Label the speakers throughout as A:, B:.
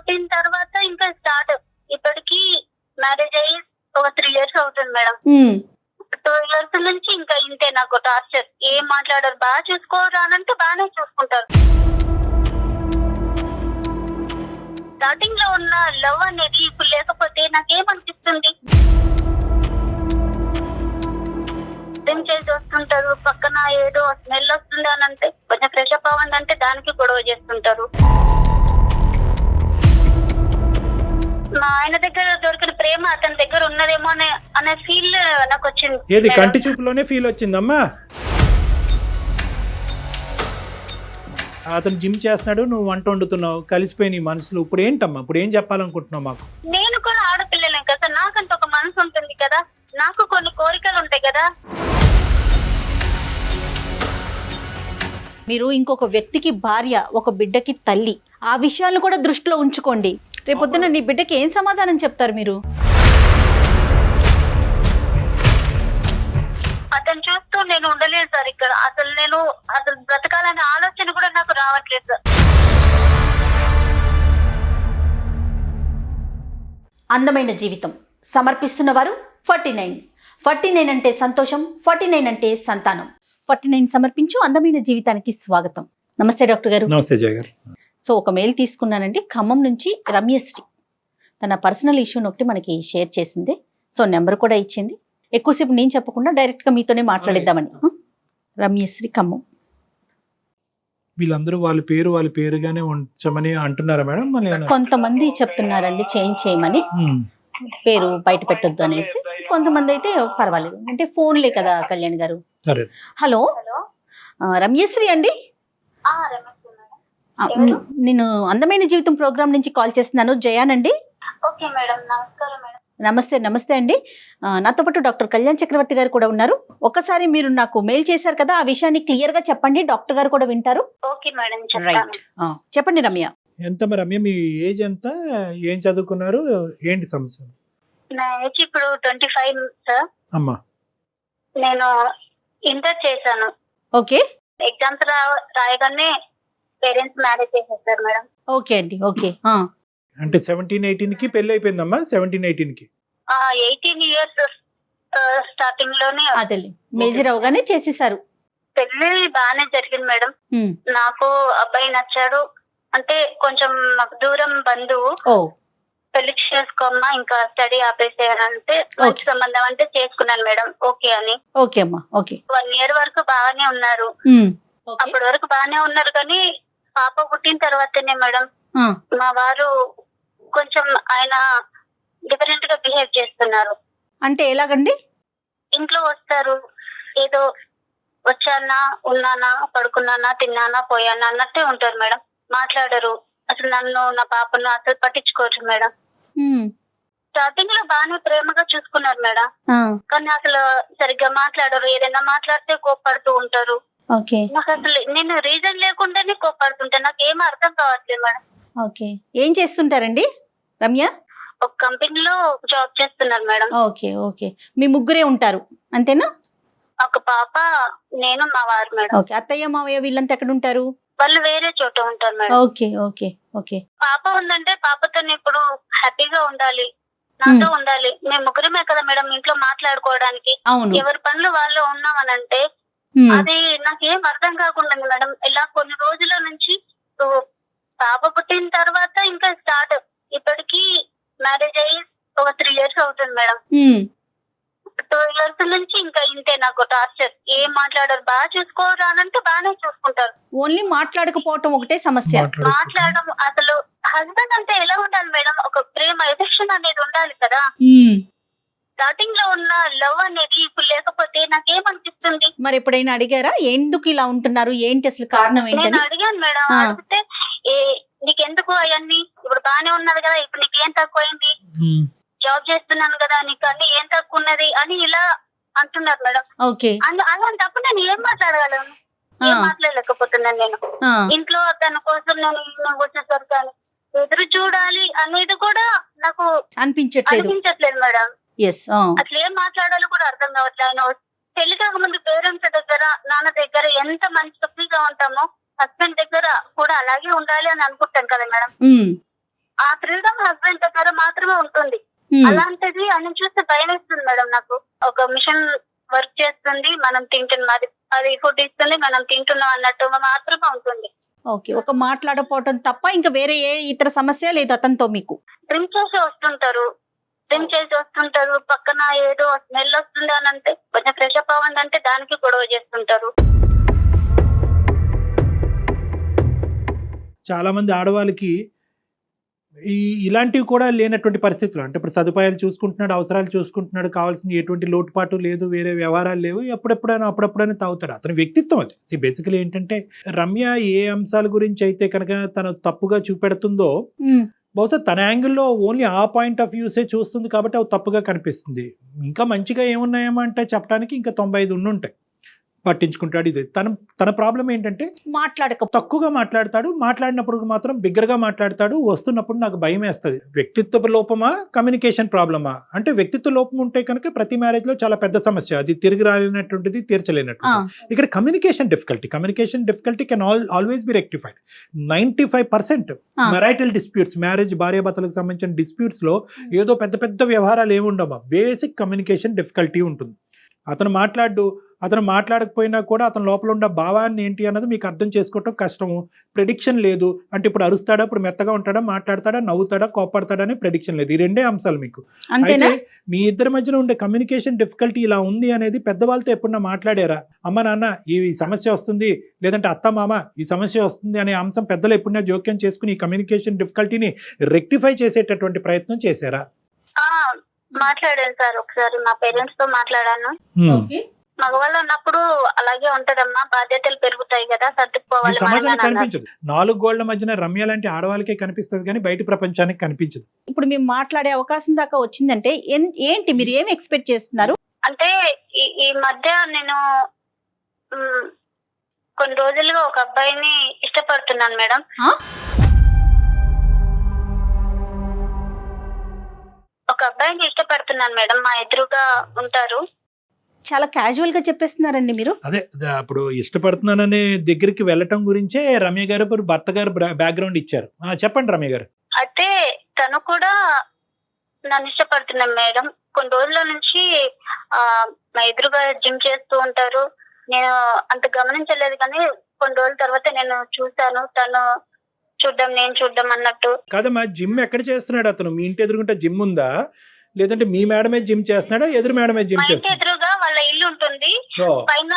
A: పుట్టిన తర్వాత ఇంకా స్టార్ట్. ఇప్పటికి మ్యారేజ్ అయ్యి ఒక 3 years అవుతుంది మేడం. 2 years నుంచి ఇంకా ఇంతే నాకు టార్చర్. ఏం మాట్లాడారు, బాగా చూసుకోరా అనంటే బాగానే చూసుకుంటారు. స్టార్టింగ్ లో ఉన్న లవ్ అనేది ఇప్పుడు లేకపోతే నాకేమనిపిస్తుంది, చేసి వస్తుంటారు. పక్కన ఏదో స్మెల్ వస్తుంది అని అంటే కొంచెం ఫ్రెష్ అప్ అవ్వండి అంటే దానికి గొడవ చేస్తుంటారు. మా ఆయన దగ్గర దొరికిన ప్రేమ అతని దగ్గర ఉన్నదేమో అనే ఫీల్ నాకు వచ్చింది.
B: ఏది కంటి చూపులోనే ఫీల్ వచ్చిందమ్మా? అతను జిమ్ చేస్తున్నాడు, నువ్వు వంట వండుతున్నావు, కలిసిపోయి నీ మనసులో. ఇప్పుడు ఏంటమ్మా, ఇప్పుడు ఏం చెప్పాలనుకుంటున్నావు మాకు?
A: నేను కూడా ఆడపిల్లలే కదా, నాకంత ఒక మనసు ఉంటుంది కదా, నాకు కొన్ని కోరికలు ఉంటాయి కదా.
C: మీరు ఇంకొక వ్యక్తికి భార్య, ఒక బిడ్డకి తల్లి, ఆ విషయాలను కూడా దృష్టిలో ఉంచుకోండి. రేపొద్దున నీ బిడ్డకి ఏం సమాధానం చెప్తారు మీరు?
A: అతను చూస్తూ నేను ఉండలేదు సార్ ఇక్కడ. అసలు బ్రతకాలనే ఆలోచన కూడా నాకు రావట్లేదు సార్.
C: అందమైన జీవితం సమర్పిస్తున్న వారు 49 అంటే సంతోషం, 49 అంటే సంతానం. 49 సమర్పించు అందమైన జీవితానికి స్వాగతం. నమస్తే డాక్టర్ గారు.
B: నమస్తే జయ గారు.
C: సో ఒక మెయిల్ తీసుకున్నానండి, ఖమ్మం నుంచి రమ్యశ్రీ. తన పర్సనల్ ఇష్యూని ఒకటి మనకి షేర్ చేసింది. సో నెంబర్ కూడా ఇచ్చింది. ఎక్కువసేపు నేను చెప్పకుండా డైరెక్ట్గా మీతోనే మాట్లాడిద్దామని. రమ్యశ్రీ, ఖమ్మం.
B: వీళ్ళందరూ వాళ్ళ పేరుగానే ఉంచమని అంటున్నారా మేడం?
C: కొంతమంది చెప్తున్నారండి చేంజ్ చేయమని, పేరు బయట పెట్టొద్దు అనేసి. కొంతమంది అయితే పర్వాలేదు అంటే ఫోన్లే కదా కళ్యాణ్ గారు. హలో రమ్యశ్రీ అండి, నేను అందమైన జీవితం ప్రోగ్రామ్ నుంచి కాల్ చేస్తున్నాను. జయానండి.
A: ఓకే మేడం, నమస్కారం మేడం.
C: నమస్తే అండి. నాతో పాటు డాక్టర్ కళ్యాణ్ చక్రవర్తి గారు కూడా ఉన్నారు. ఒక్కసారి మీరు నాకు మెయిల్ చేశారు కదా, ఆ విషయాన్ని క్లియర్ గా చెప్పండి, డాక్టర్ గారు కూడా వింటారు.
A: Okay madam,
C: right. చెప్పండి రమ్య.
B: ఎంత రమ్య, మీ ఏజ్ ఎంత, ఏం చదువుకున్నారు, ఏంటి సమస్య?
A: నా ఏజ్ ఇప్పుడు 25 సార్.
B: అమ్మా,
A: నేను ఇంటర్ చేశాను.
C: ఓకే.
A: ఎగ్జామ్స్ రాయగానే పేరెంట్స్ మ్యారేజ్ చేసేసారు మేడం.
C: ఓకే అండి, ఓకే.
B: అంటే 17-18 కి పెళ్లి అయిపోయిందమ్మా? 17-18 కి
A: 18 years స్టార్టింగ్ లోనే
C: అదే మేజర్ అవగానే చేసేసారు.
A: పెళ్లి బాగానే జరిగింది మేడం. నాకు అబ్బాయి నచ్చాడు. అంటే కొంచెం మాకు దూరం బంధువు. పెళ్లి చేసుకోమ్మా, ఇంకా స్టడీ ఆపేసేయాలంటే మంచి సంబంధం అంటే చేసుకున్నాను మేడం. ఓకే అని.
C: ఓకే అమ్మా, ఓకే.
A: 1 year వరకు బాగానే ఉన్నారు. అప్పటి వరకు బాగానే ఉన్నారు, కానీ పాప పుట్టిన తర్వాతనే మేడం మా వారు కొంచెం ఆయన డిఫరెంట్ గా బిహేవ్ చేస్తున్నారు.
C: అంటే ఎలాగండి?
A: ఇంట్లో వస్తారు, ఏదో వచ్చానా, ఉన్నానా, పడుకున్నానా, తిన్నానా, పోయానా అన్నట్టే ఉంటారు మేడం. మాట్లాడరు అసలు. నన్ను, నా పాపను అసలు పట్టించుకోవచ్చు మేడం. స్టార్టింగ్ లో బాగానే ప్రేమగా చూసుకున్నారు మేడం, కానీ అసలు సరిగ్గా మాట్లాడరు. ఏదైనా మాట్లాడితే కోప్పడుతూ ఉంటారు. నాకు అసలు నేను రీజన్ లేకుండానే కోప్పడుతుంటా. నాకు ఏం అర్థం కావట్లేదు మేడం.
C: ఓకే. ఏం చేస్తుంటారండి రమ్య?
A: ఒక కంపెనీలో జాబ్ చేస్తున్నారు మేడం.
C: Okay okay. మీ ముగ్గురే ఉంటారు అంతేనా?
A: ఒక పాప, నేను, మా వారు మేడం.
C: ఓకే. అత్తయ్య మావయ్య వీళ్ళంతా ఎక్కడ ఉంటారు?
A: వాళ్ళు వేరే చోట ఉంటారు మేడం.
C: Okay okay okay.
A: పాప ఉందంటే పాపతో ఇప్పుడు హ్యాపీగా ఉండాలి, నాతో ఉండాలి. మేము ముగ్గురమే కదా మేడం ఇంట్లో మాట్లాడుకోవడానికి. ఎవరి పనులు వాళ్ళు ఉన్నామనంటే అది నాకేం అర్థం కాకుండా మేడం. ఇలా కొన్ని రోజుల నుంచి పాప పుట్టిన తర్వాత ఇంకా స్టార్ట్. ఇప్పటికి మ్యారేజ్ అయ్యి ఒక 3 years అవుతుంది మేడం. 2 years నుంచి ఇంకా ఇంతే నాకు టార్చర్. ఏం మాట్లాడారు, బాగా చూసుకోరా అనంటే బాగానే చూసుకుంటారు.
C: ఓన్లీ మాట్లాడకపోవటం ఒకటే సమస్య.
A: మాట్లాడడం అసలు హస్బెండ్ అంటే ఎలా ఉండాలి మేడం? ఒక ప్రేమ, ఎఫెక్షన్ అనేది ఉండాలి కదా. స్టార్టింగ్ లో ఉన్న లవ్ అనేది ఇప్పుడు లేకపోతే నాకేమనిపిస్తుంది.
C: మరి ఎప్పుడైనా అడిగారా ఎందుకు ఇలా ఉంటున్నారు, ఏంటి అసలు కారణం ఏంటి?
A: నేను అడిగాను మేడం. అడిగితే నీకెందుకు అవన్నీ, ఇప్పుడు బాగానే ఉన్నది కదా, ఇప్పుడు నీకేం తక్కువైంది, జాబ్ చేస్తున్నాను కదా, నీకు అన్ని ఏం తక్కువ ఉన్నది అని ఇలా అంటున్నారు మేడం. అలాంటప్పుడు నేను ఏం మాట్లాడగలను? ఏం మాట్లాడలేకపోతున్నాను నేను. ఇంట్లో తన కోసం నేను వచ్చేసరికి ఎదురు చూడాలి అనేది కూడా నాకు అనిపించట్లేదు మేడం. అసలు ఏం మాట్లాడాలో కూడా అర్థం కావట్లేదు. ఆయన పెళ్లి కాకముందు పేరెంట్స్ దగ్గర, నాన్న దగ్గర ఎంత మంచి ఫ్రీగా ఉంటామో హస్బెండ్ దగ్గర కూడా అలాగే ఉండాలి అని అనుకుంటాం కదా మేడం. ఆ ఫ్రీడమ్ హస్బెండ్ దగ్గర మాత్రమే ఉంటుంది. అలాంటిది అని చూస్తే భయం వేస్తుంది మేడం నాకు. ఒక మిషన్ వర్క్ చేస్తుంది, మనం తింటున్నాం, అది ఫుడ్ ఇస్తుంది, మనం తింటున్నాం అన్నట్టు మాత్రమే ఉంటుంది.
C: ఓకే, ఒక మాట్లాడపోవటం తప్ప ఇంకా వేరే ఏ ఇతర సమస్య లేదు అతనితో మీకు?
A: డ్రింక్ చేసి వస్తుంటారు, పక్కన ఏదో స్మెల్ వస్తుంది అని అంటే కొంచెం ఫ్రెష్ అప్ అవ్వండి అంటే దానికి గొడవ చేస్తుంటారు.
B: చాలా మంది ఆడవాళ్ళకి ఇలాంటివి కూడా లేనటువంటి పరిస్థితులు, అంటే ఇప్పుడు సదుపాయాలు చూసుకుంటున్నాడు, అవసరాలు చూసుకుంటున్నాడు, కావాల్సిన ఎటువంటి లోటుపాటు లేదు, వేరే వ్యవహారాలు లేవు, అప్పుడప్పుడైనా తాగుతాడు. అతని వ్యక్తిత్వం అది. బేసికలీ ఏంటంటే రమ్య ఏ అంశాల గురించి అయితే కనుక తను తప్పుగా చూపెడుతుందో బహుశా తన యాంగిల్లో ఓన్లీ ఆ పాయింట్ ఆఫ్ వ్యూసే చూస్తుంది కాబట్టి అవి తప్పుగా కనిపిస్తుంది. ఇంకా మంచిగా ఏమున్నాయేమో అంటే చెప్పడానికి ఇంకా 95 ఉండుంటాయి. పట్టించుకుంటాడు. ఇది తన ప్రాబ్లం ఏంటంటే తక్కువగా మాట్లాడతాడు, మాట్లాడినప్పుడు మాత్రం బిగ్గరగా మాట్లాడతాడు, వస్తున్నప్పుడు నాకు భయం వేస్తుంది. వ్యక్తిత్వ లోపమా, కమ్యూనికేషన్ ప్రాబ్లమా? అంటే వ్యక్తిత్వ లోపం ఉంటే కనుక ప్రతి మ్యారేజ్ లో చాలా పెద్ద సమస్య, అది తిరిగి రాలేనటువంటిది, తీర్చలేనటువంటిది. ఇక్కడ communication difficulty can always be rectified. 95% marital disputes, marriage భార్యాభర్తలకు సంబంధించిన డిస్ప్యూట్స్ లో ఏదో పెద్ద పెద్ద వ్యవహారాలు ఏముండవా, బేసిక్ కమ్యూనికేషన్ డిఫికల్టీ ఉంటుంది. అతను మాట్లాడకపోయినా కూడా అతని లోపల ఉన్న భావాన్ని ఏంటి అన్నది మీకు అర్థం చేసుకోవటం కష్టము. ప్రెడిక్షన్ లేదు. అంటే ఇప్పుడు అరుస్తాడా, ఇప్పుడు మెత్తగా ఉంటాడా, మాట్లాడతాడా, నవ్వుతాడా, కోపడతాడా అని ప్రెడిక్షన్ లేదు. ఈ రెండే అంశాలు మీకు. అయితే మీ ఇద్దరి మధ్యన ఉండే కమ్యూనికేషన్ డిఫికల్టీ ఇలా ఉంది అనేది పెద్దవాళ్ళతో ఎప్పుడన్నా మాట్లాడారా? అమ్మ నాన్న ఈ సమస్య వస్తుంది, లేదంటే అత్త మామ ఈ సమస్య వస్తుంది అనే అంశం పెద్దలు ఎప్పుడన్నా జోక్యం చేసుకుని ఈ కమ్యూనికేషన్ డిఫికల్టీని రెక్టిఫై చేసేటటువంటి ప్రయత్నం చేశారా?
A: మాట్లాడాను సార్, ఒకసారి మా పేరెంట్స్ తో మాట్లాడాను. మగవాళ్ళు ఉన్నప్పుడు అలాగే ఉంటదమ్మా, బాధ్యతలు పెరుగుతాయి కదా, సర్దుకుపోవాలి.
B: సమాజానికి కనిపించదు. 4 గోళ్ల మధ్యన రమ్య లాంటి ఆడవాళ్ళకే కనిపిస్తుంది కానీ బయట ప్రపంచానికి కనిపించదు.
C: ఇప్పుడు మేము మాట్లాడే అవకాశం దాకా వచ్చిందంటే ఏంటి, మీరు ఏమి ఎక్స్పెక్ట్ చేస్తున్నారు?
A: అంటే ఈ మధ్య నేను కొన్ని రోజులుగా ఒక అబ్బాయిని ఇష్టపడుతున్నాను మేడం. మా ఎదురుగా ఉంటారు.
C: చాలా క్యాజువల్ గా చెప్పేస్తున్నారండి మీరు.
B: అదే అప్పుడు ఇష్టపడుతున్నాననే దగ్గరికి వెళ్ళటం గురించే రమ్య గారు భర్త గారు బ్యాక్గ్రౌండ్ ఇచ్చారు. చెప్పండి రమ్య గారు.
A: అయితే తను కూడా నన్ను ఇష్టపడుతున్నాను మేడం. కొన్ని రోజుల నుంచి మా ఎదురుగా జిమ్ చేస్తూ ఉంటారు. నేను అంత గమనించలేదు కానీ కొన్ని రోజుల తర్వాత నేను చూసాను, తను చూడ్డం నేను చూడ్డం అన్నట్టు.
B: కాదమ్మా, జిమ్ ఎక్కడ చేస్తున్నాడు అతను? మీ ఇంటి ఎదురుకుంటే జిమ్ ఉందా, లేదంటే మీ మేడమే జిమ్ చేస్తున్నాడా, ఎదురు మేడమే జిమ్ చేస్తున్నాడా?
A: ఎదురుగా వాళ్ళ ఇల్లు ఉంటుంది, పైన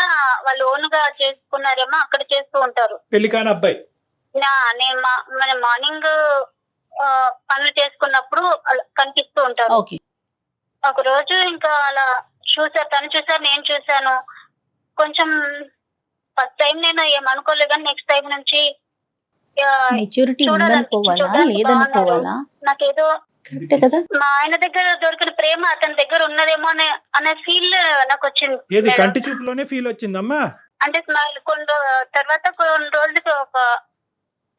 A: వాళ్ళు ఓన్ గా చేసుకున్నారేమో, అక్కడ చేస్తూ ఉంటారు.
B: పెళ్లి కాని అబ్బాయి.
A: నేను మార్నింగ్ పనులు చేసుకున్నప్పుడు కనిపిస్తూ ఉంటారు. ఒక రోజు ఇంకా అలా చూసారు, తను చూసారు, నేను చూసాను. కొంచెం ఫస్ట్ టైం నేను ఏమనుకోలేదు కానీ నెక్స్ట్ టైం నుంచి నాకేదో మా ఆయన దగ్గర దొరికిన ప్రేమ అతని దగ్గర ఉన్నదేమో అనే ఫీల్ నాకు వచ్చింది.
B: కంటి చూపులోనే ఫీల్ వచ్చిందమ్మా.
A: అంటే కొన్ని తర్వాత కొన్ని రోజులకి ఒక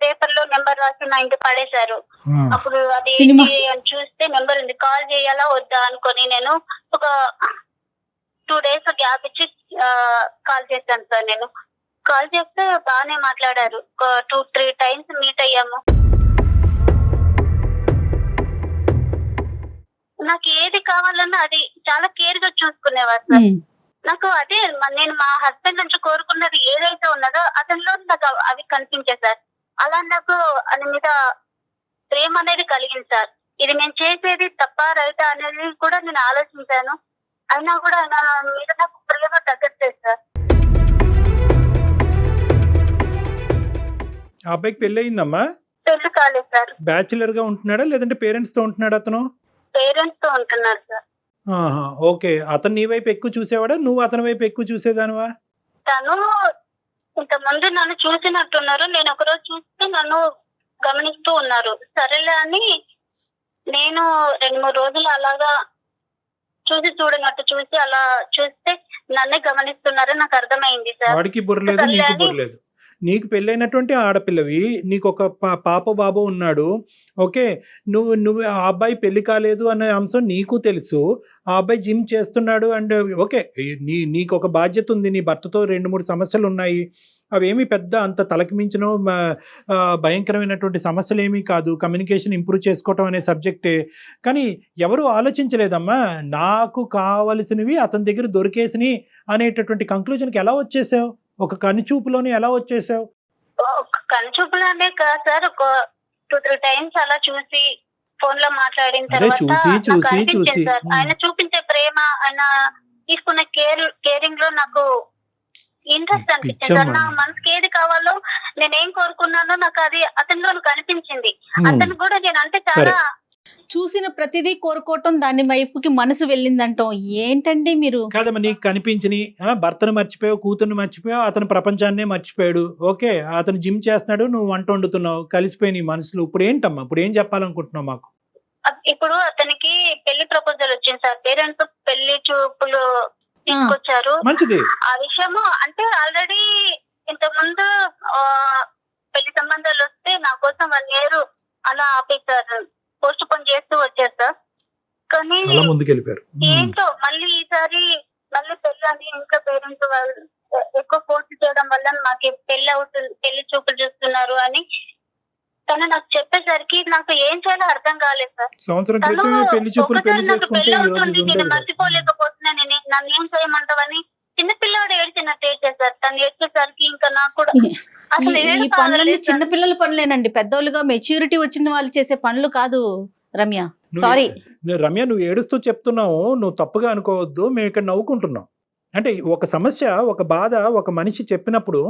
A: పేపర్ లో నెంబర్ రాసి మా ఇంటికి పడేశారు. అప్పుడు అది చూస్తే నెంబర్ ఉంది, కాల్ చేయాలా వద్దా అనుకొని నేను ఒక 2 days గ్యాప్ ఇచ్చి కాల్ చేశాను సార్. నేను కాల్ చేస్తే బాగానే మాట్లాడారు. 2-3 times మీట్ అయ్యాము. నాకు ఏది కావాలన్నా అది చాలా కేర్ గా చూసుకునేవారు సార్. నాకు అదే నేను మా హస్బెండ్ నుంచి కోరుకున్నది ఏదైతే ఉన్నదో అతనిలో నాకు అవి కనిపించాయి సార్. అలా నాకు అని మీద ప్రేమ అనేది కలిగింది సార్. ఇది నేను చేసేది తప్ప రైటా అనేది కూడా నేను ఆలోచించాను. అయినా కూడా నా మీద నాకు ప్రేమ తగ్గట్లేదు సార్.
B: ఆ అబ్బాయికి పెళ్లి అయిందమ్మా?
A: పెళ్లి కాలేదు సార్.
B: బ్యాచిలర్ గా ఉంటున్నాడా లేదంటే పేరెంట్స్ తో ఉంటున్నాడా? అతను
A: పేరెంట్స్ తో ఉంటున్నారు సార్.
B: ఓకే. అతను నీ వైపు ఎక్కువ చూసేవాడా, నువ్వు అతని వైపు ఎక్కువ చూసేదానివా?
A: తను ఇంతకుముందు నన్ను చూసినట్టున్నారు, నేను ఒకరోజు చూస్తే నన్ను గమనిస్తూ ఉన్నారు. సరేలే అని నేను 2-3 రోజులు అలాగా చూడనట్టు చూసి అలా చూస్తే నన్నే గమనిస్తున్నారని నాకు అర్థమైంది సార్.
B: వాడికి బుర్రలేదు, నీకు బుర్రలేదు. నీకు పెళ్ళైనటువంటి ఆడపిల్లవి, నీకు ఒక పాప బాబు ఉన్నాడు. ఓకే, నువ్వు ఆ అబ్బాయి పెళ్లి కాలేదు అనే అంశం నీకు తెలుసు. ఆ అబ్బాయి జిమ్ చేస్తున్నాడు అండ్ ఓకే, నీకు ఒక బాధ్యత ఉంది, నీ భర్తతో 2-3 సమస్యలు ఉన్నాయి. అవేమి పెద్ద అంత తలకి మించిన భయంకరమైనటువంటి సమస్యలు ఏమీ కాదు. కమ్యూనికేషన్ ఇంప్రూవ్ చేసుకోవటం అనే సబ్జెక్టే. కానీ ఎవరు ఆలోచించలేదమ్మా, నాకు కావలసినవి అతని దగ్గర దొరికేసినాయి అనేటటువంటి కంక్లూజన్కి ఎలా వచ్చేసావు? ఒక కనుచూపులోనే ఎలా వచ్చేసావు?
A: కనుచూపులోనే కాదు సార్, ఒక 2-3 టైమ్స్ అలా చూసి ఫోన్ లో మాట్లాడిన
B: అదే
A: తర్వాత
B: చూసి
A: నాకు
B: చూసి
A: అనిపించింది
B: చూసి
A: సార్, ఆయన చూపించే ప్రేమ, ఆయన తీసుకున్న కేరింగ్ లో నాకు ఇంట్రెస్ట్ అనిపించింది సార్. నా మనసుకి ఏది కావాలో, నేనేం కోరుకున్నానో నాకు అది అతనిలో కనిపించింది. అతను కూడా నేను అంటే చాలా
C: చూసిన ప్రతిదీ కోరుకోవటం, దాని వైపుకి మనసు వెళ్ళిందంటాం. ఏంటండి మీరు?
B: కాదమ్మా, నీకు కనిపించిన భర్తను మర్చిపోయావు, కూతుర్ని మర్చిపోయావు, అతను ప్రపంచాన్నే మర్చిపోయాడు. ఓకే, అతను జిమ్ చేస్తున్నాడు, నువ్వు వంట వండుతున్నావు, కలిసిపోయి నీ మనసులో. ఇప్పుడు ఏంటమ్మా, ఇప్పుడు ఏం చెప్పాలనుకుంటున్నావు మాకు?
A: ఇప్పుడు అతనికి పెళ్లి ప్రపోజల్ వచ్చింది సార్, పేరెంట్స్ పెళ్లి చూపులు తీసుకొచ్చారు.
B: మంచిది.
A: ఆ విషయము అంటే ఆల్రెడీ ఇంతకు ముందు పెళ్లి సంబంధాలు వస్తే నా కోసం 1 year అలా ఆపేశారు, పోస్ట్ పోన్ చేస్తూ వచ్చారు సార్. కానీ ఏంటో మళ్ళీ ఈసారి మళ్ళీ పెళ్లి అని ఇంకా పేరెంట్స్ వాళ్ళు ఎక్కువ ఫోర్స్ చేయడం వల్ల మాకు పెళ్లి అవుతుంది, పెళ్లి చూపులు చూస్తున్నారు అని తను నాకు చెప్పేసరికి నాకు ఏం చేయాలో అర్థం కాలేదు సార్. ఒకసారి నాకు పెళ్లి అవుతుంది, నేను మర్చిపోలేకపోతున్నాను, నన్ను ఏం చేయమంటావని చిన్నపిల్లవాడు ఏడ్చినట్టు ఏడ్చేసారు. తను ఏడ్చేసరికి ఇంకా నాకు కూడా అసలు
C: ఈ పనులన్నీ చిన్నపిల్లల పనులేనండి, పెద్దోళ్ళుగా మెచ్యూరిటీ వచ్చిన వాళ్ళు చేసే పనులు కాదు రమ్య. సారీ
B: రమ్య, నువ్వు ఏడుస్తూ చెప్తున్నావు, నువ్వు తప్పుగా అనుకోవద్దు, మేము ఇక్కడ నవ్వుకుంటున్నాం. అంటే ఒక సమస్య, ఒక బాధ ఒక మనిషి చెప్పినప్పుడు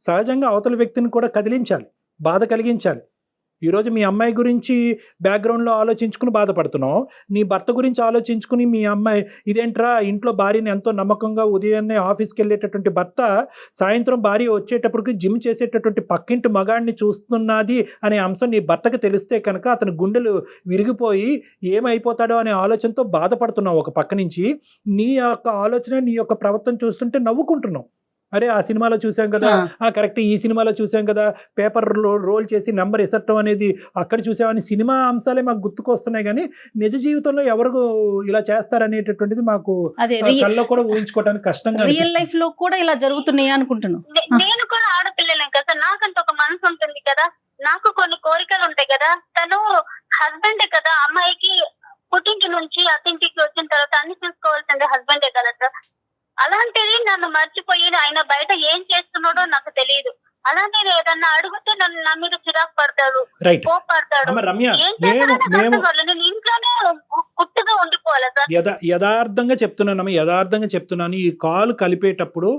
B: సహజంగా అవతల వ్యక్తిని కూడా కదిలించాలి, బాధ కలిగించాలి. ఈరోజు మీ అమ్మాయి గురించి బ్యాక్గ్రౌండ్లో ఆలోచించుకుని బాధపడుతున్నావు, నీ భర్త గురించి ఆలోచించుకుని మీ అమ్మాయి ఇదేంట్రా, ఇంట్లో భార్యని ఎంతో నమ్మకంగా ఉదయాన్నే ఆఫీస్కి వెళ్ళేటటువంటి భర్త సాయంత్రం భార్య వచ్చేటప్పటికి జిమ్ చేసేటటువంటి పక్కింటి మగాడిని చూస్తున్నది అనే అంశం నీ భర్తకు తెలిస్తే కనుక అతని గుండెలు విరిగిపోయి ఏమైపోతాడో అనే ఆలోచనతో బాధపడుతున్నావు. ఒక పక్క నుంచి నీ యొక్క ఆలోచన, నీ యొక్క ప్రవర్తన చూస్తుంటే నవ్వుకుంటున్నావు. అరే ఆ సినిమాలో చూసాం కదా, కరెక్ట్, ఈ సినిమాలో చూసాం కదా, పేపర్ రోల్ చేసి నెంబర్ ఎసట్టం అనేది అక్కడ చూసామని సినిమా అంశాలే మాకు గుర్తుకొస్తున్నాయి. కానీ నిజ జీవితంలో ఎవరు ఇలా చేస్తారనేటటువంటిది మాకు కళ్ళలో కూడా ఊహించుకోవడానికి కష్టంగా.
C: రియల్ లైఫ్ లో కూడా ఇలా జరుగుతున్నాయి అనుకుంటున్నాను.
A: నేను కూడా ఆడపిల్లలేం కదా, నాకంత ఒక మనసు ఉంటుంది కదా, నాకు కొన్ని కోరికలు ఉంటాయి కదా. తను హస్బెండే కదా, అమ్మాయికి పుట్టింటి నుంచి అత్తింటికి వచ్చిన తర్వాత అన్ని చూసుకోవాల్సిందే హస్బెండే కదా సార్. అలాంటిది నన్ను మర్చిపోయి ఆయన బయట ఏం చేస్తున్నాడో నాకు తెలియదు. అలా నేను ఏదన్నా అడిగితే నన్ను నా మీద చిరాకు పడతాడు, కోపడతాడు. ఏం చేస్తాడో నేను ఇంట్లోనే కుట్టుగా ఉండిపోవాలి సార్.
B: యథార్థంగా చెప్తున్నాను. ఈ కాల్ కలిపేటప్పుడు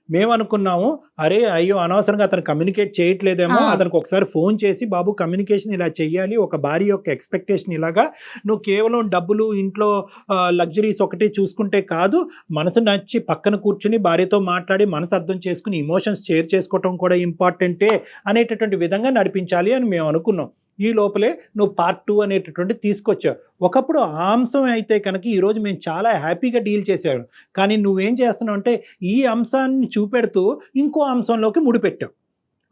B: మేము అనుకున్నాము, అరే అయ్యో అనవసరంగా అతను కమ్యూనికేట్ చేయట్లేదేమో, అతనికి ఒకసారి ఫోన్ చేసి బాబు కమ్యూనికేషన్ ఇలా చెయ్యాలి, ఒక భార్య యొక్క ఎక్స్పెక్టేషన్ ఇలాగా, నువ్వు కేవలం డబ్బులు ఇంట్లో లగ్జరీస్ ఒకటి చూసుకుంటే కాదు, మనసు నచ్చి పక్కన కూర్చుని భార్యతో మాట్లాడి మనసు అర్థం చేసుకుని ఇమోషన్స్ షేర్ చేసుకోవటం కూడా ఇంపార్టెంటే అనేటటువంటి విధంగా నడిపించాలి అని మేము అనుకున్నాం. ఈ లోపలే నువ్వు పార్ట్ 2 అనేటటువంటి తీసుకొచ్చావు. ఒకప్పుడు ఆ అంశం అయితే కనుక ఈరోజు మేము చాలా హ్యాపీగా డీల్ చేసాము. కానీ నువ్వేం చేస్తున్నావు అంటే ఈ అంశాన్ని చూపెడుతూ ఇంకో అంశంలోకి ముడిపెట్టావు.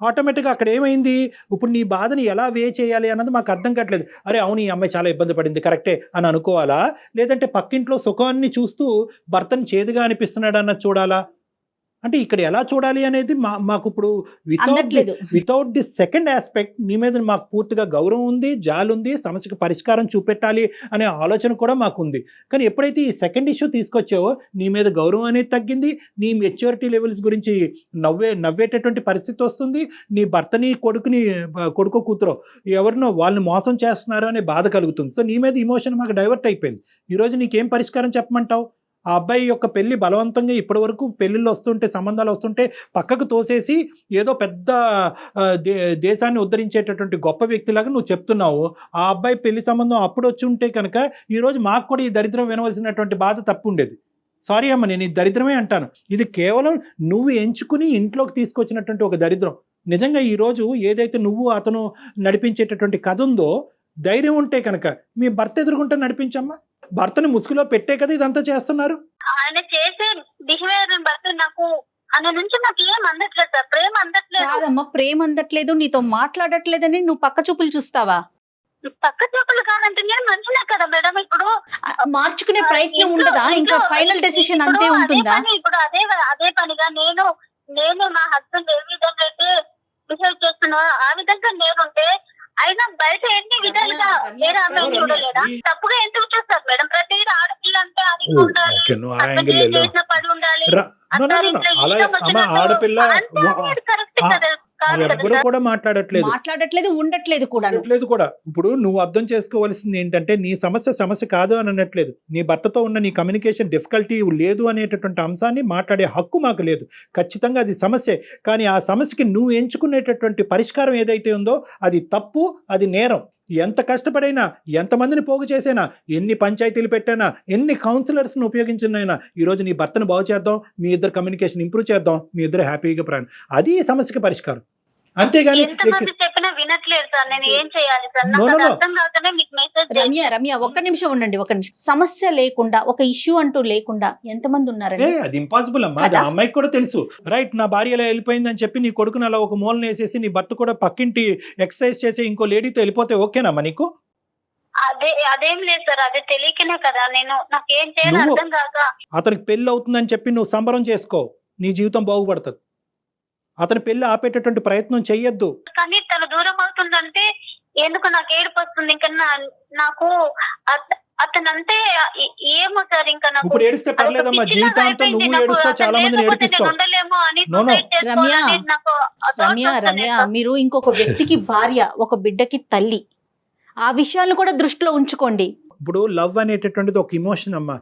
B: ఆటోమేటిక్గా అక్కడ ఏమైంది, ఇప్పుడు నీ బాధని ఎలా వే చేయాలి అన్నది మాకు అర్థం కావట్లేదు. అరే అవును, ఈ అమ్మాయి చాలా ఇబ్బంది పడింది, కరెక్టే అని అనుకోవాలా, లేదంటే పక్కింట్లో సుఖాన్ని చూస్తూ భర్తను చేదుగా అనిపిస్తున్నాడు అన్నది చూడాలా? అంటే ఇక్కడ ఎలా చూడాలి అనేది మాకు ఇప్పుడు వితౌట్ ది సెకండ్ ఆస్పెక్ట్ నీ మీద మాకు పూర్తిగా గౌరవం ఉంది, జాలి ఉంది, సమస్యకు పరిష్కారం చూపెట్టాలి అనే ఆలోచన కూడా మాకు ఉంది. కానీ ఎప్పుడైతే ఈ సెకండ్ ఇష్యూ తీసుకొచ్చావో నీ మీద గౌరవం అనేది తగ్గింది, నీ మెచ్యూరిటీ లెవెల్స్ గురించి నవ్వేటటువంటి పరిస్థితి వస్తుంది, నీ భర్తని కొడుకో కూతురో ఎవరినో వాళ్ళని మోసం చేస్తున్నారు అనే బాధ కలుగుతుంది. సో నీ మీద ఇమోషన్ మాకు డైవర్ట్ అయిపోయింది. ఈరోజు నీకేం పరిష్కారం చెప్పమంటావు? ఆ అబ్బాయి యొక్క పెళ్లి బలవంతంగా ఇప్పటి వరకు పెళ్లిళ్ళు వస్తుంటే, సంబంధాలు వస్తుంటే పక్కకు తోసేసి ఏదో పెద్ద దేశాన్ని ఉద్ధరించేటటువంటి గొప్ప వ్యక్తిలాగా నువ్వు చెప్తున్నావు. ఆ అబ్బాయి పెళ్లి సంబంధం అప్పుడు వచ్చి ఉంటే కనుక ఈరోజు మాకు కూడా ఈ దరిద్రం వినవలసినటువంటి బాధ తప్పు ఉండేది. సారీ అమ్మ, నేను ఈ దరిద్రమే అంటాను. ఇది కేవలం నువ్వు ఎంచుకుని ఇంట్లోకి తీసుకొచ్చినటువంటి ఒక దరిద్రం. నిజంగా ఈరోజు ఏదైతే నువ్వు అతను నడిపించేటటువంటి కథ ఉందో, ధైర్యం ఉంటే కనుక మీ భర్త ఎదుర్కొంటే నడిపించమ్మా. భర్తని ముసుగులో పెట్టే కదా ఇదంతా చేస్తున్నారు.
A: ఆయన చేసే బిహేవియర్ బట్టి నాకు ఆయన నుంచి నాకు ఏం అందట్లేదు సార్, ప్రేమ అందట్లేదు.
C: కాదమ్మా, ప్రేమ అందట్లేదు, నీతో మాట్లాడట్లేదని నువ్వు పక్క చూపులు చూస్తావా?
A: పక్క చూపులు కాదంటే నేను మంచిదే కదా మేడం. ఇప్పుడు
C: మార్చుకునే ప్రయత్నం ఉండదా? ఇంకా ఫైనల్ డెసిషన్ అంతే ఉంటుందా?
A: ఇప్పుడు అదే పనిగా నేను మా హస్బెండ్ ఏ విధంగా మేము చూడలేదా? తప్పుగా ఎందుకు చూస్తారు మేడం? ప్రతి ఆడపిల్ల అంటే అది ఉండాలి,
B: నువ్వు ఆ
A: హస్బెండ్
B: యాంగిల్
A: ఏం చేసినా పడి ఉండాలి.
B: అలా అమ్మ ఆడపిల్ల
A: కరెక్ట్ కదా, కాదు కదా
B: ఎవరు
A: సార్?
B: కూడా మాట్లాడట్లేదు
C: ఉండట్లేదు కూడా.
B: ఇప్పుడు నువ్వు అర్థం చేసుకోవాల్సింది ఏంటంటే నీ సమస్య కాదు అని అనట్లేదు. నీ భర్తతో ఉన్న నీ కమ్యూనికేషన్ డిఫికల్టీ లేదు అనేటటువంటి అంశాన్ని మాట్లాడే హక్కు మాకు లేదు. ఖచ్చితంగా అది సమస్యే. కానీ ఆ సమస్యకి నువ్వు ఎంచుకునేటటువంటి పరిష్కారం ఏదైతే ఉందో అది తప్పు, అది నేరం. ఎంత కష్టపడైనా, ఎంతమందిని పోగు చేసైనా, ఎన్ని పంచాయతీలు పెట్టైనా, ఎన్ని కౌన్సిలర్స్ని ఉపయోగించినైనా ఈరోజు నీ భర్తను బాగు చేద్దాం, మీ ఇద్దరు కమ్యూనికేషన్ ఇంప్రూవ్ చేద్దాం, మీ ఇద్దరు హ్యాపీగా ప్రయాణం. అది ఈ సమస్యకి పరిష్కారం. అంతేగాని
A: ఎంతమంది చెప్పినా వినట్లేదు సార్. నేను ఏం చేయాలి సార్? నాకు అది అర్థం కాకనే మీకు మెసేజ్
C: రమ్య ఒక్క నిమిషం ఉండండి, ఒక్క నిమిషం. సమస్య లేకుండా, ఒక ఇష్యూ అంటూ లేకుండా ఎంతమంది ఉన్నారండి?
B: అది ఇంపాసిబుల్ అమ్మా. అది ఆ అమ్మాయికి కూడా తెలుసు. రైట్, నా భార్య ఇలా వెళ్ళిపోయిందని చెప్పి నీ కొడుకుని అలా ఒక మూలన వేసేసి నీ భర్త కూడా పక్కింటి ఎక్సర్సైజ్ చేసి ఇంకో లేడీతో వెళ్ళిపోతే ఓకేనమ్మా నీకు?
A: అదేం లేదు సార్, అదే తెలియకనే కదా నాకేం చేయాలి అర్థం కాక.
B: అతనికి పెళ్లి అవుతుందని చెప్పి నువ్వు సంబరం చేసుకో, నీ జీవితం బాగుపడుతుంది. అతని పెళ్లి ఆపేటటువంటి ప్రయత్నం చెయ్యొద్దు.
A: కానీ తను దూరం అవుతుందంటే ఎందుకు నాకు ఏడుపు వస్తుంది. ఇంకా నాకు అతను అంటే ఏమో సార్, ఇంకా నాకు
B: ఇప్పుడు ఏడిస్తే పర్లేదమ్మా, జీవితాంతం నువ్వు ఏడుస్తావు, చాలా మందిని ఏడిపిస్తావు.
A: ఉండలేమో అని
C: రమ్య మీరు ఇంకొక వ్యక్తికి భార్య, ఒక బిడ్డకి తల్లి. ఆ విషయాలను కూడా దృష్టిలో ఉంచుకోండి.
B: ఇప్పుడు లవ్ అనేటటువంటిది ఒక ఇమోషన్ అమ్మా.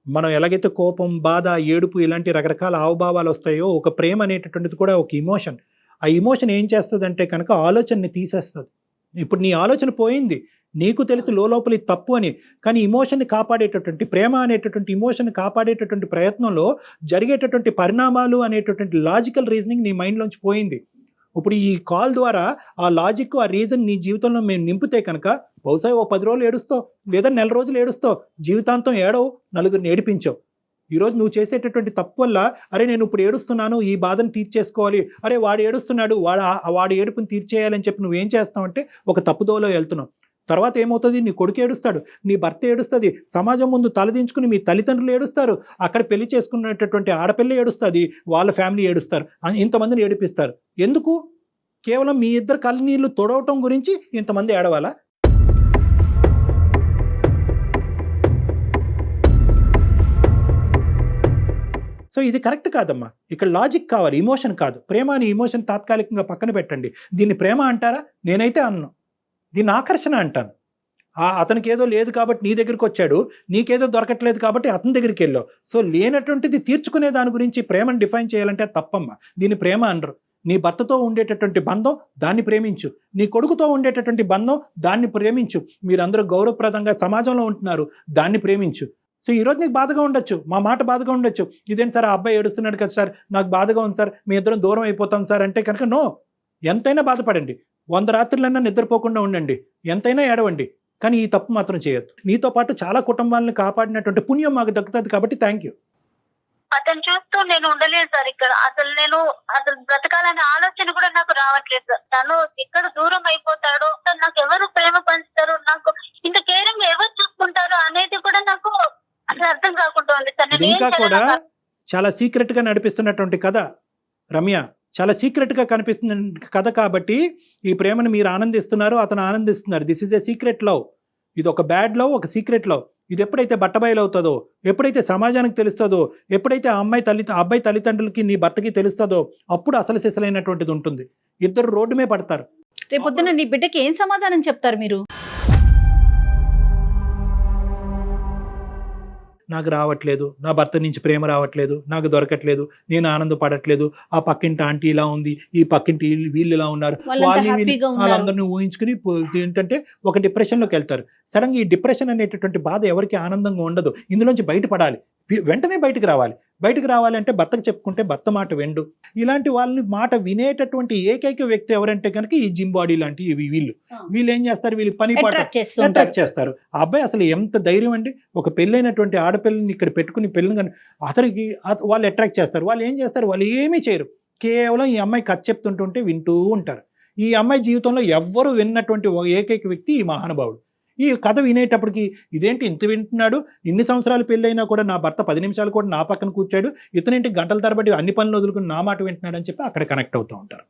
B: మనం ఎలాగైతే కోపం, బాధ, ఏడుపు ఇలాంటి రకరకాల హావభావాలు వస్తాయో, ఒక ప్రేమ అనేటటువంటిది కూడా ఒక ఇమోషన్. ఆ ఇమోషన్ ఏం చేస్తుంది అంటే కనుక ఆలోచనని తీసేస్తుంది. ఇప్పుడు నీ ఆలోచన పోయింది, నీకు తెలుసు లోపల ఇది తప్పు అని. కానీ ఇమోషన్ని కాపాడేటటువంటి, ప్రేమ అనేటటువంటి ఇమోషన్ని కాపాడేటటువంటి ప్రయత్నంలో జరిగేటటువంటి పరిణామాలు అనేటటువంటి లాజికల్ రీజనింగ్ నీ మైండ్లోంచి పోయింది. ఇప్పుడు ఈ కాల్ ద్వారా ఆ లాజిక్, ఆ రీజన్ నీ జీవితంలో మేము నింపితే కనుక బహుశా ఓ 10 రోజులు ఏడుస్తావు, లేదా నెల రోజులు ఏడుస్తావు, జీవితాంతం ఏడవు, నలుగురిని ఏడిపించావు. ఈరోజు నువ్వు చేసేటటువంటి తప్పు వల్ల, అరే నేను ఇప్పుడు ఏడుస్తున్నాను, ఈ బాధను తీర్చేసుకోవాలి, అరే వాడు ఏడుస్తున్నాడు, వాడి ఏడుపుని తీర్చేయాలని చెప్పి నువ్వేం చేస్తావంటే ఒక తప్పుదోలో వెళ్తున్నావు. తర్వాత ఏమవుతుంది, నీ కొడుకు ఏడుస్తాడు, నీ భర్త ఏడుస్తుంది, సమాజం ముందు తలదించుకుని మీ తల్లిదండ్రులు ఏడుస్తారు, అక్కడ పెళ్లి చేసుకున్నటువంటి ఆడపిల్ల ఏడుస్తుంది, వాళ్ళ ఫ్యామిలీ ఏడుస్తారు, ఇంతమందిని ఏడిపిస్తారు. ఎందుకు? కేవలం మీ ఇద్దరు కళ్ళనీళ్ళు తొడవటం గురించి ఇంతమంది ఏడవాలా? సో ఇది కరెక్ట్ కాదమ్మా. ఇక్కడ లాజిక్ కావాలి, ఇమోషన్ కాదు. ప్రేమ అని ఇమోషన్ తాత్కాలికంగా పక్కన పెట్టండి. దీన్ని ప్రేమ అంటారా? నేనైతే అన్ను. దీన్ని ఆకర్షణ అంటాను. అతనికి ఏదో లేదు కాబట్టి నీ దగ్గరికి వచ్చాడు, నీకేదో దొరకట్లేదు కాబట్టి అతని దగ్గరికి వెళ్ళావు. సో లేనటువంటిది తీర్చుకునే దాని గురించి ప్రేమను డిఫైన్ చేయాలంటే తప్పమ్మా. దీన్ని ప్రేమ అనరు. నీ భర్తతో ఉండేటటువంటి బంధం, దాన్ని ప్రేమించు. నీ కొడుకుతో ఉండేటటువంటి బంధం, దాన్ని ప్రేమించు. మీరందరూ గౌరవప్రదంగా సమాజంలో ఉంటున్నారు, దాన్ని ప్రేమించు. సో ఈరోజు నీకు బాధగా ఉండొచ్చు, మా మాట బాధగా ఉండొచ్చు, ఇదేంటి సార్ ఆ అబ్బాయి ఏడుస్తున్నాడు కదా సార్, నాకు బాధగా ఉంది సార్, మీ ఇద్దరం దూరం అయిపోతాం సార్ అంటే కనుక నో. ఎంతైనా బాధపడండి, 100 రాత్రులన్నా నిద్రపోకుండా ఉండండి, ఎంతైనా ఏడవండి, కానీ ఈ తప్పు మాత్రం చేయొద్దు. నీతో పాటు చాలా కుటుంబాలను కాపాడినటువంటి పుణ్యం మాకు దక్కుతుంది కాబట్టి థ్యాంక్ యూ.
A: అతను చూస్తూ నేను ఉండలేదు సార్ ఇక్కడ. అసలు బ్రతకాలనే ఆలోచన కూడా నాకు రావట్లేదు సార్. తను ఎక్కడ దూరం అయిపోతాడో, నాకు ఎవరు ప్రేమ పంచుతారు, నాకు ఇంత కేరింగ్ ఎవరు చూసుకుంటారో అనేది కూడా నాకు అసలు అర్థం కాకుండా ఉంది సార్.
B: ఇంకా కూడా చాలా సీక్రెట్ గా నడిపిస్తున్నటువంటి కథ రమ్య, చాలా సీక్రెట్ గా కనిపిస్తున్న కథ కాబట్టి ఈ ప్రేమను మీరు ఆనందిస్తున్నారు, అతను ఆనందిస్తున్నారు. This is a secret love. ఇది ఒక బ్యాడ్ లవ్, ఒక సీక్రెట్ లవ్. ఇది ఎప్పుడైతే బట్టబయలు అవుతుందో, ఎప్పుడైతే సమాజానికి తెలుస్తుందో, ఎప్పుడైతే ఆ అబ్బాయి తల్లిదండ్రులకి నీ భర్తకి తెలుస్తుందో, అప్పుడు అసలు సిసలైనటువంటిది ఉంటుంది. ఇద్దరు రోడ్డు మీద పడతారు.
C: రేపొద్దున నీ బిడ్డకి ఏం సమాధానం చెప్తారు మీరు?
B: నాకు రావట్లేదు, నా భర్త నుంచి ప్రేమ రావట్లేదు, నాకు దొరకట్లేదు, నేను ఆనందపడట్లేదు, ఆ పక్కింటి ఆంటీ ఇలా ఉంది, ఈ పక్కింటి వీళ్ళు ఇలా ఉన్నారు, వాళ్ళందరినీ ఊహించుకుని ఏంటంటే ఒక డిప్రెషన్లోకి వెళ్తారు. సడన్గా ఈ డిప్రెషన్ అనేటటువంటి బాధ ఎవరికి ఆనందంగా ఉండదు. ఇందులోంచి బయటపడాలి, వెంటనే బయటకు రావాలి అంటే భర్తకు చెప్పుకుంటే భర్త మాట వెండు. ఇలాంటి వాళ్ళని మాట వినేటటువంటి ఏకైక వ్యక్తి ఎవరంటే కనుక ఈ జిమ్ బాడీ లాంటి వీళ్ళు ఏం చేస్తారు, వీళ్ళు పని పాట అట్రాక్ట్ చేస్తారు. ఆ అబ్బాయి అసలు ఎంత ధైర్యం అండి, ఒక పెళ్ళైనటువంటి ఆడపిల్లని ఇక్కడ పెట్టుకుని పెళ్ళని కానీ అతనికి వాళ్ళు అట్రాక్ట్ చేస్తారు. వాళ్ళు ఏం చేస్తారు, వాళ్ళు ఏమీ చేయరు, కేవలం ఈ అమ్మాయి కథ చెప్తుంటుంటే వింటూ ఉంటారు. ఈ అమ్మాయి జీవితంలో ఎవ్వరూ విన్నటువంటి ఏకైక వ్యక్తి ఈ మహానుభావుడు. ఈ కథ వినేటప్పటికి ఇదేంటి ఇంత వింటున్నాడు, ఇన్ని సంవత్సరాలు పెళ్ళైనా కూడా నా భర్త 10 నిమిషాలు కూడా నా పక్కన కూర్చాడు, ఇతనేంటి గంటల తరబడి అన్ని పనులు వదులుకుని నా మాట వింటున్నాడు అని చెప్పి అక్కడ కనెక్ట్ అవుతూ ఉంటారు.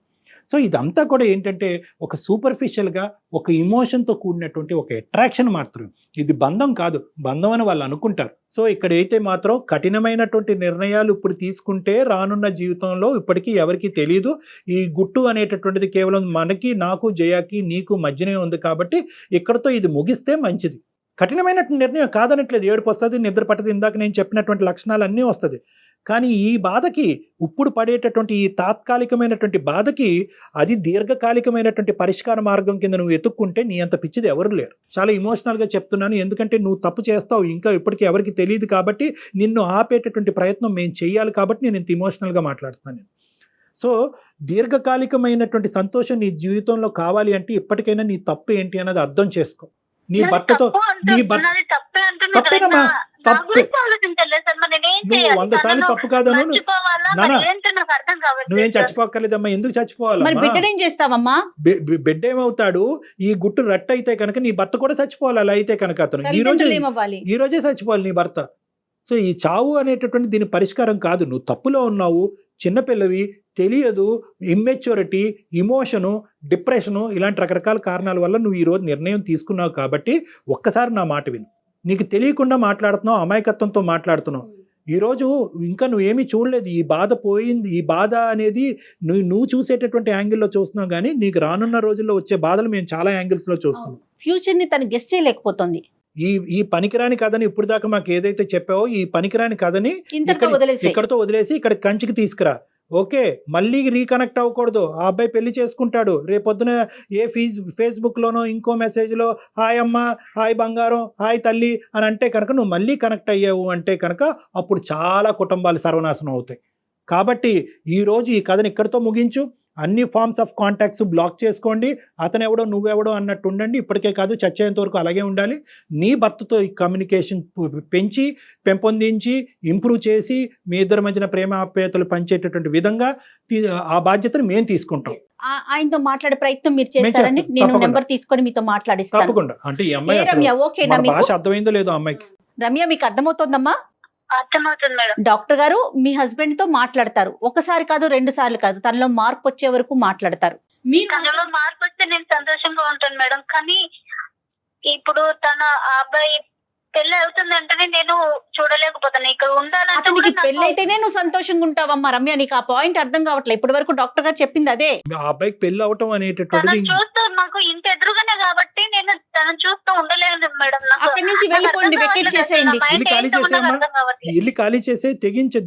B: సో ఇదంతా కూడా ఏంటంటే ఒక సూపర్ఫిషియల్గా ఒక ఇమోషన్తో కూడినటువంటి ఒక అట్రాక్షన్ మాత్రం. ఇది బంధం కాదు, బంధం అని వాళ్ళు అనుకుంటారు. సో ఇక్కడైతే మాత్రం కఠినమైనటువంటి నిర్ణయాలు ఇప్పుడు తీసుకుంటే రానున్న జీవితంలో ఇప్పటికీ ఎవరికి తెలియదు. ఈ గుట్టు అనేటటువంటిది కేవలం మనకి, నాకు, జయాకి, నీకు మధ్యనే ఉంది కాబట్టి ఇక్కడతో ఇది ముగిస్తే మంచిది. కఠినమైనటువంటి నిర్ణయం కాదనట్లేదు, ఏడుపు వస్తుంది, నిద్ర పట్టదు, ఇందాక నేను చెప్పినటువంటి లక్షణాలు అన్నీ వస్తుంది. కానీ ఈ బాధకి, ఇప్పుడు పడేటటువంటి ఈ తాత్కాలికమైనటువంటి బాధకి అది దీర్ఘకాలికమైనటువంటి పరిష్కార మార్గం కింద నువ్వు ఎత్తుక్కుంటే నీ అంత పిచ్చిది ఎవరు లేరు. చాలా ఇమోషనల్గా చెప్తున్నాను, ఎందుకంటే నువ్వు తప్పు చేస్తావు ఇంకా ఇప్పటికీ ఎవరికి తెలియదు కాబట్టి నిన్ను ఆపేటటువంటి ప్రయత్నం మేము చేయాలి కాబట్టి నేను ఇంత ఇమోషనల్గా మాట్లాడుతున్నాను. సో దీర్ఘకాలికమైనటువంటి సంతోషం నీ జీవితంలో కావాలి అంటే ఇప్పటికైనా నీ తప్పు ఏంటి అన్నది అర్థం చేసుకో. నీ భర్తతో తప్పేనమ్మా, తప్పే. నువ్వు 100 సార్లు తప్పు కాదను, నువ్వేం చచ్చిపోక్కర్లేదమ్మా. ఎందుకు చచ్చిపోవాలమ్మా? బిడ్డ ఏమవుతాడు, ఈ గుట్టు రట్టు అయితే కనుక నీ భర్త కూడా చచ్చిపోవాలి. అలా అయితే కనుక అతను ఈ రోజే చచ్చిపోవాలి నీ భర్త. సో ఈ చావు అనేటటువంటి దీని పరిష్కారం కాదు. నువ్వు తప్పులో ఉన్నావు, చిన్నపిల్లవి, తెలియదు, ఇమ్మెచ్యూరిటీ, ఇమోషను, డిప్రెషను, ఇలాంటి రకరకాల కారణాల వల్ల నువ్వు ఈరోజు నిర్ణయం తీసుకున్నావు కాబట్టి ఒక్కసారి నా మాట విను. నీకు తెలియకుండా మాట్లాడుతున్నావు, అమాయకత్వంతో మాట్లాడుతున్నావు. ఈరోజు ఇంకా నువ్వేమీ చూడలేదు, ఈ బాధ పోయింది. ఈ బాధ అనేది నువ్వు చూసేటటువంటి యాంగిల్లో చూస్తున్నావు, కానీ నీకు రానున్న రోజుల్లో వచ్చే బాధలు మేము చాలా యాంగిల్స్లో చూస్తున్నాం.
C: ఫ్యూచర్ని తను గెస్ట్ చేయలేకపోతుంది.
B: ఈ పనికిరాని కథని ఇప్పుడు దాకా మాకు ఏదైతే చెప్పావో ఈ పనికిరాని కథని ఇక్కడతో వదిలేసి ఇక్కడ కంచికి తీసుకురా. ఓకే, మళ్ళీ రీకనెక్ట్ అవ్వకూడదు. ఆ అబ్బాయి పెళ్లి చేసుకుంటాడు, రేపొద్దున ఏ ఫేస్బుక్లోనో ఇంకో మెసేజ్లో హాయ్ అమ్మ, హాయ్ బంగారం, హాయ్ తల్లి అని అంటే కనుక నువ్వు మళ్ళీ కనెక్ట్ అయ్యావు అంటే కనుక అప్పుడు చాలా కుటుంబాలు సర్వనాశనం అవుతాయి. కాబట్టి ఈరోజు ఈ కథని ఇక్కడితో ముగించు. అన్ని ఫార్మ్స్ ఆఫ్ కాంటాక్ట్స్ బ్లాక్ చేసుకోండి. అతను ఎవడో నువ్వెవడో అన్నట్టు ఉండండి. ఇప్పటికే కాదు, చచ్చేంత వరకు అలాగే ఉండాలి. నీ భర్తతో ఈ కమ్యూనికేషన్ పెంపొందించి ఇంప్రూవ్ చేసి మీ ఇద్దరి మధ్యన ప్రేమ ఆప్యాయతలు పంచేటటువంటి విధంగా ఆ బాధ్యతను మేము తీసుకుంటాం.
C: ఆయనతో మాట్లాడే ప్రయత్నం మీరు చేస్తారని నేను నెంబర్ తీసుకొని మీతో మాట్లాడిస్తాను.
B: తప్పకుండా. అంటే ఈ అమ్మాయి భాష అర్థమైందో లేదో అమ్మాయికి.
C: రమ్య, మీకు అర్థమవుతోందమ్మా?
A: అర్థమవుతుంది మేడం.
C: డాక్టర్ గారు మీ హస్బెండ్ తో మాట్లాడతారు, ఒకసారి కాదు 2 సార్లు కాదు, తనలో మార్పు వచ్చే వరకు మాట్లాడతారు.
A: తనలో మార్పు వస్తే నేను సంతోషంగా ఉంటాను మేడం. కానీ ఇప్పుడు తన అబ్బాయి పెళ్లి అవుతుందంటేనే నేను చూడలేకపోతాను. ఇక్కడ ఉండాలంటే
C: పెళ్లి అయితేనే నువ్వు సంతోషంగా ఉంటావమ్మా. రమ్య, నీకు ఆ పాయింట్ అర్థం కావట్లేదు. ఇప్పటి వరకు డాక్టర్ గారు చెప్పింది అదే.
B: ఆ అబ్బాయికి పెళ్లి అవటం అనేటటువంటి
A: చూస్తూ నాకు ఇంత ఎదురుగానే కాబట్టి నేను తనను చూస్తూ ఉండలేదు మేడం.
C: అక్కడి నుంచి వెళ్ళిపోండి, వెకేట్ చేసేయండి.
B: ఇల్లు ఖాళీ చేసే తెగించే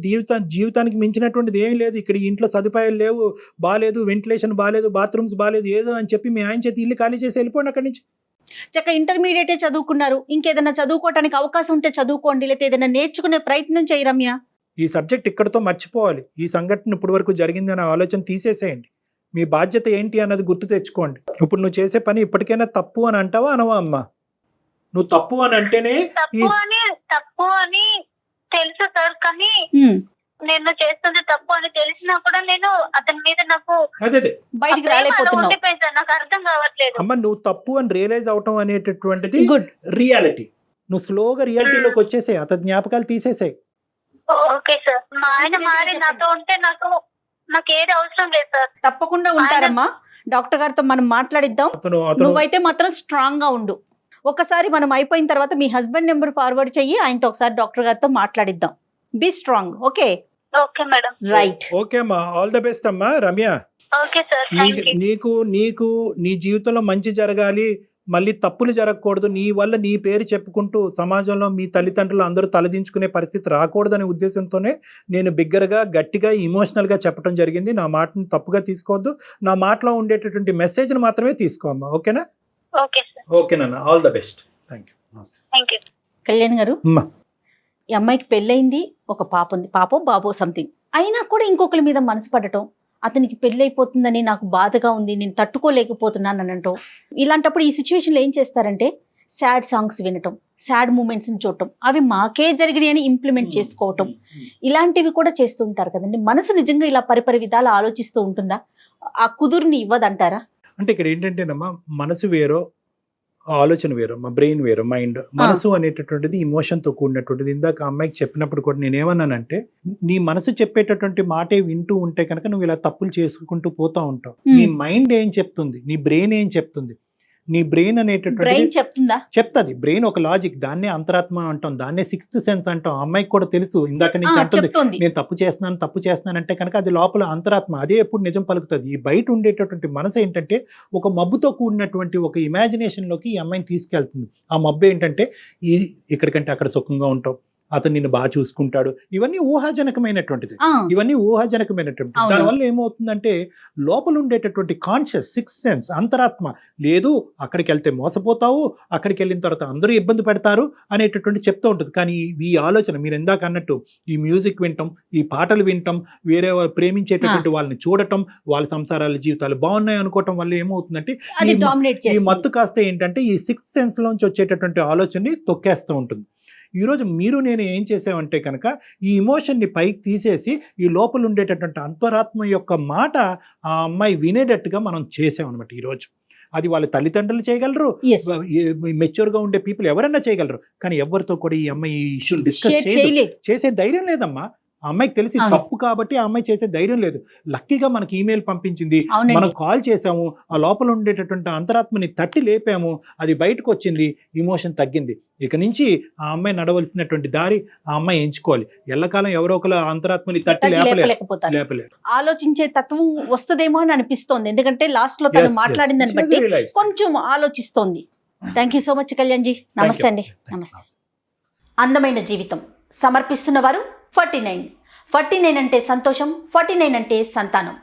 B: జీవితానికి మించినటువంటిది ఏం లేదు. ఇక్కడ ఇంట్లో సదుపాయాలు లేవు, బాలేదు, వెంటిలేషన్ బాలేదు, బాత్రూమ్స్ బాలేదు, ఏదో అని చెప్పి మీ ఆయన చేతి ఇల్లు ఖాళీ చేసి వెళ్ళిపోండి అక్కడి నుంచి.
C: చక్క ఇంటర్మీడియటే చదువుకున్నారు, ఇంకేదైనా చదువుకోవటానికి అవకాశం ఉంటే చదువుకోండి, లేకపోతే ఏదైనా నేర్చుకునే ప్రయత్నం చేయి రమ్య.
B: ఈ సబ్జెక్ట్ ఇక్కడతో మర్చిపోవాలి. ఈ సంఘటన ఇప్పటి వరకు జరిగిందనే ఆలోచన తీసేసేయండి. మీ బాధ్యత ఏంటి అన్నది గుర్తు తెచ్చుకోండి. ఇప్పుడు నువ్వు చేసే పని ఇప్పటికైనా తప్పు అని అంటావా అనవా అమ్మా? నువ్వు తప్పు అని అంటేనే
A: తప్పు అని తెలుసు సార్, కానీ నేను చేస్తుంది తప్పు అని తెలిసినా కూడా నేను అతని మీద నాకు
C: బయటికి రాలేకపోతున్నావు.
A: నాకు అర్థం కావట్లేదు.
B: అమ్మ, నువ్వు తప్పు అని రియలైజ్ అవటం అనేటటువంటిది రియాలిటీ. నువ్వు స్లోగా రియాలిటీలోకి వచ్చేసే, అతని జ్ఞాపకాలు తీసేసాయి.
A: Okay sir. మా ఆయన మారి నాతో ఉంటే నాకు ఏది అవసరం లేదు సార్.
C: తప్పకుండా ఉంటారమ్మా. డాక్టర్ గారితో మనం మాట్లాడిద్దాం. నువ్వైతే మాత్రం స్ట్రాంగ్ గా ఉండు. ఒకసారి మనం అయిపోయిన తర్వాత మీ హస్బెండ్ నెంబర్ ఫార్వర్డ్ చెయ్యి, ఆయనతో ఒకసారి డాక్టర్ గారితో మాట్లాడిద్దాం. Be strong. Okay
A: okay madam.
C: Right.
B: Okay అమ్మా, ఆల్ ద బెస్ట్ అమ్మా. Ramya,
A: okay sir.
B: నీకు నీ జీవితంలో మంచి జరగాలి, మళ్ళీ తప్పులు జరగకూడదు, నీ వల్ల నీ పేరు చెప్పుకుంటూ సమాజంలో మీ తల్లిదండ్రులు అందరూ తలదించుకునే పరిస్థితి రాకూడదనే ఉద్దేశంతోనే నేను బిగ్గరగా, గట్టిగా, ఇమోషనల్గా చెప్పడం జరిగింది. నా మాటను తప్పుగా తీసుకోవద్దు. నా మాటలో ఉండేటటువంటి మెసేజ్ని మాత్రమే తీసుకో అమ్మా. ఓకేనా? ఓకేనా? All the best. Thank you.
C: Kalyan గారు, ఈ అమ్మాయికి పెళ్ళయింది, ఒక పాప ఉంది, పాపో బాబో సంథింగ్. అయినా కూడా ఇంకొకరి మీద మనసు పడటం, అతనికి పెళ్ళైపోతుందని నాకు బాధగా ఉంది, నేను తట్టుకోలేకపోతున్నాను అని అంటాం. ఇలాంటప్పుడు ఈ సిచ్యువేషన్లో ఏం చేస్తారంటే సాడ్ సాంగ్స్ వినటం, సాడ్ మూమెంట్స్ని చూడటం, అవి మాకే జరిగినాయి అని ఇంప్లిమెంట్ చేసుకోవటం, ఇలాంటివి కూడా చేస్తూ ఉంటారు కదండి. మనసు నిజంగా ఇలా పరిపరి విధాలు ఆలోచిస్తూ ఉంటుందా? ఆ కుదురుని ఇవ్వదంటారా?
B: అంటే ఇక్కడ ఏంటంటేనమ్మా, మనసు వేరో ఆలోచన వేరు, మా బ్రెయిన్ వేరు, మైండ్. మనసు అనేటటువంటిది ఇమోషన్ తో కూడినటువంటిది. ఇందాక ఆ అమ్మాయికి చెప్పినప్పుడు కూడా నేనేమన్నానంటే, నీ మనసు చెప్పేటటువంటి మాటే వింటూ ఉంటే కనుక నువ్వు ఇలా తప్పులు చేసుకుంటూ పోతా ఉంటావు. నీ మైండ్ ఏం చెప్తుంది, నీ బ్రెయిన్ ఏం చెప్తుంది? నీ బ్రెయిన్ అనేటటువంటి
C: చెప్తుందా?
B: చెప్తాది. బ్రెయిన్ ఒక లాజిక్, దాన్నే అంతరాత్మ అంటాం, దాన్నే సిక్స్త్ సెన్స్ అంటాం. అమ్మాయికి కూడా తెలుసు, ఇందాక నుంచి అంటుంది నేను తప్పు చేస్తున్నాను అంటే కనుక అది లోపల అంతరాత్మ, అదే ఎప్పుడు నిజం పలుకుతుంది. ఈ బయట ఉండేటటువంటి మనసు ఏంటంటే ఒక మబ్బుతో కూడినటువంటి ఒక ఇమాజినేషన్ లోకి ఈ అమ్మాయిని తీసుకెళ్తుంది. ఆ మబ్బు ఏంటంటే ఇక్కడికంటే అక్కడ సుఖంగా ఉంటాం, అతను నిన్ను బాగా చూసుకుంటాడు, ఇవన్నీ ఊహాజనకమైనటువంటిది. దానివల్ల ఏమవుతుందంటే లోపల ఉండేటటువంటి కాన్షియస్ సిక్స్త్ సెన్స్ అంతరాత్మ లేదు, అక్కడికి వెళ్తే మోసపోతావు, అక్కడికి వెళ్ళిన తర్వాత అందరూ ఇబ్బంది పెడతారు అనేటటువంటి చెప్తూ ఉంటుంది. కానీ ఈ ఆలోచన మీరు ఇందాక అన్నట్టు ఈ మ్యూజిక్ వింటాం, ఈ పాటలు వింటాం, వేరే ప్రేమించేటటువంటి వాళ్ళని చూడటం, వాళ్ళ సంసారాల జీవితాలు బాగున్నాయి అనుకోవటం వల్ల ఏమవుతుందంటే ఈ మత్తు కాస్త ఏంటంటే ఈ సిక్స్త్ సెన్స్ లోంచి వచ్చేటటువంటి ఆలోచనని తొక్కేస్తూ ఉంటుంది. ఈరోజు మీరు నేను ఏం చేసామంటే కనుక ఈ ఇమోషన్ని పైకి తీసేసి ఈ లోపల ఉండేటటువంటి అంతరాత్మ యొక్క మాట ఆ అమ్మాయి వినేటట్టుగా మనం చేసామన్నమాట ఈరోజు. అది వాళ్ళ తల్లిదండ్రులు చేయగలరు, మెచ్యూర్గా ఉండే పీపుల్ ఎవరైనా చేయగలరు, కానీ ఎవరితో కూడా ఈ అమ్మాయి ఈ ఇష్యూని డిస్కస్ చేసే ధైర్యం లేదమ్మా. ఆ అమ్మాయికి తెలిసి తప్పు కాబట్టి ఆ అమ్మాయి చేసే ధైర్యం లేదు. లక్కీగా మనకి ఈమెయిల్ పంపించింది, మనం కాల్ చేసాము, ఆ లోపల ఉండేటటువంటి అంతరాత్మని తట్టి లేపాము, అది బయటకు వచ్చింది, ఇమోషన్ తగ్గింది. ఇక నుంచి ఆ అమ్మాయి నడవలసినటువంటి దారి ఆ అమ్మాయి ఎంచుకోవాలి. ఎల్లకాలం ఎవరో ఒకరు అంతరాత్మని తట్టి లేపలేరు.
C: ఆలోచించే తత్వం వస్తుందేమో అని అనిపిస్తోంది, ఎందుకంటే లాస్ట్ లో తను మాట్లాడిందని బట్టి కొంచెం ఆలోచిస్తోంది. Thank you so much Kalyan ji. నమస్తే అండి. నమస్తే. అందమైన జీవితం సమర్పిస్తున్న వారు 49 అంటే సంతోషం, 49 అంటే సంతానం.